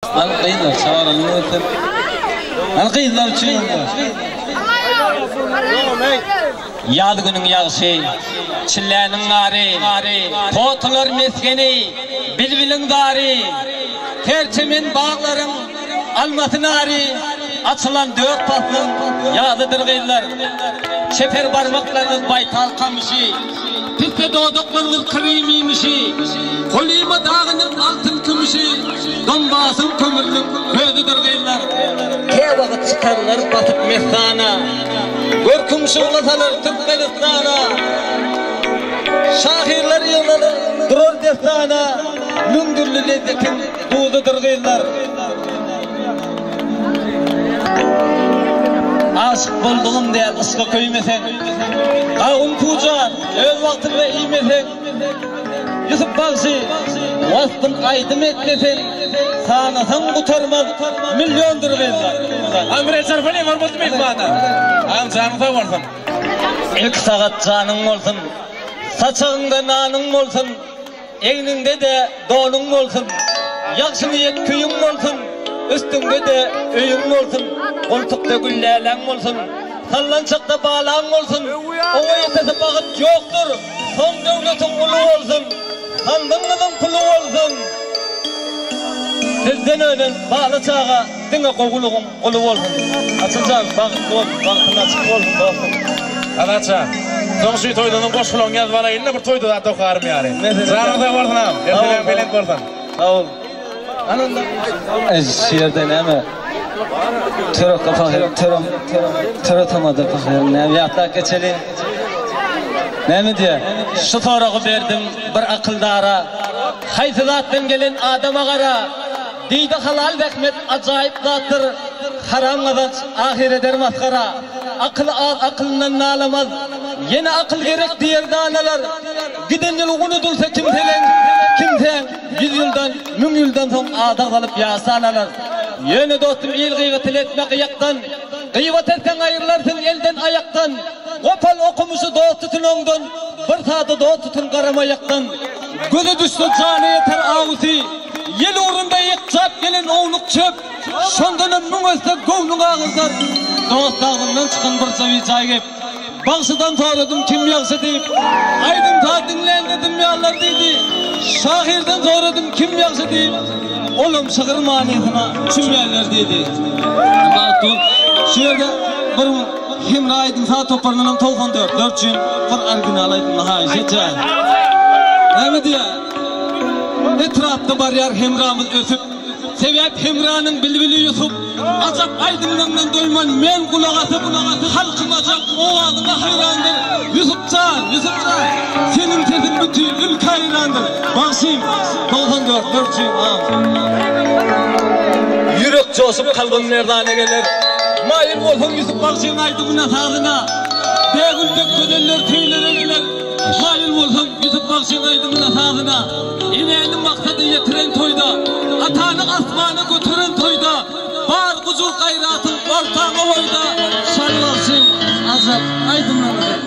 Alqıylar çağırın ötüp. Alqıylar çığırlar. Yad günün yağışı, çillenin ağrı, totular meskeni, bilbilin dari, terçemin bağların almatın ağrı, açılan dört patlın yadıdır gıylar. Şefer parmaklarınız baytal kamışı, piste doğduklarınız kırıymışı, kolima dağının altın kımışı, dombasın kömürlük gözüdür gıylar. Te vakit çıkarlar batıp mestana, görkümşü ulasalar Türkmenistana, şahirler yılları durur deftana, mündürlü lezzetin buğdudur gıylar. Aşık bulduğum diye ıska köymesen, ağın tuğcan, öz vaktin ve iymesen, Yusuf Bakşı, vasfın aydım etmesen, sanasan kutarmaz, milyondur gıylar. Amre sarfani var mı demek bana? Am canıta varsın. İlk saat canın olsun, saçağında nanın olsun, eyninde de donun olsun, yakşı niyet köyün olsun, üstünde de öyün olsun, koltukta güllelen olsun, sallançakta bağlan olsun, ona yetesi vakit yoktur, son devletin kulu olsun, sandığınızın kulu olsun. Sizden öyle bağlı çağa, dine kovuluğun kulu olsun. Açılcan, vaktin açık olsun dostum. Anaça, soğuşu toyduğunun boş kulağın yaz bana eline bir toydu da tokarım yani. Canıta varsın am, yerden belek varsın. Sağ ol. Anında şiirden ama török kapağım, török tamadı kapağım. Ne viyatta geçeli? Ne mi diye? Şu soruğu verdim bir akıldara. Haysi zattan gelen adama gara. Deydi halal ve hikmet acayip zattır. Haram kazanç ahir eder maskara. Akıl ağız akılından nalamaz. Yeni akıl gerek diğer danalar. Giden yıl unutulsa kimsen 100 yıldan, 1000 yıldan son ağda kalıp yasanalar. Yeni dostum il gıyvetil etmek ayaktan. Gıyvet etsen ayırlarsın elden ayaktan. Kopal okumuşu dost tutun ondan. Bir saati dost tutun karama ayaktan. Gözü düştü canı yeter ağusi. Yel uğrunda yekçap gelin oğluk çöp. Şondanın müngözde govnun ağızlar. Dost ağzından çıkın bir savi çay gep. Bakşıdan soradım kim yakşı deyip. Aydın ta dinleyen dedim yallar deydi. Şahirden soradım kim yakşı deyip. Oğlum şıkır maniyetine çümleyenler deydi. Baktım şöyle bir himra aydın ta toparlanan 94 gün bir argınal aydın ha geçer. Ne mi diye? Etrafta var yar himramız ösüp. Sebep himranın bilbili Yusuf. Acap aydınlarından doyman men kulağası halkım acap o adına hayrandır. Yusufcan senin sesin bütün ülke hayrandır. Bakşim 94 yürek coşup kalbim nerdane gelir. Mayır olsun Yusuf Bakşim aydınına sağına. Değgüldek gödeller tüylere gelir. Mayır olsun Yusuf Bakşim aydınına sağına. İneğinin maksadı yetiren toyda. Atanı asmanı götüren toyda. Var kucul gayratın ortağı oyda. Şarlarsın azap aydınlanır.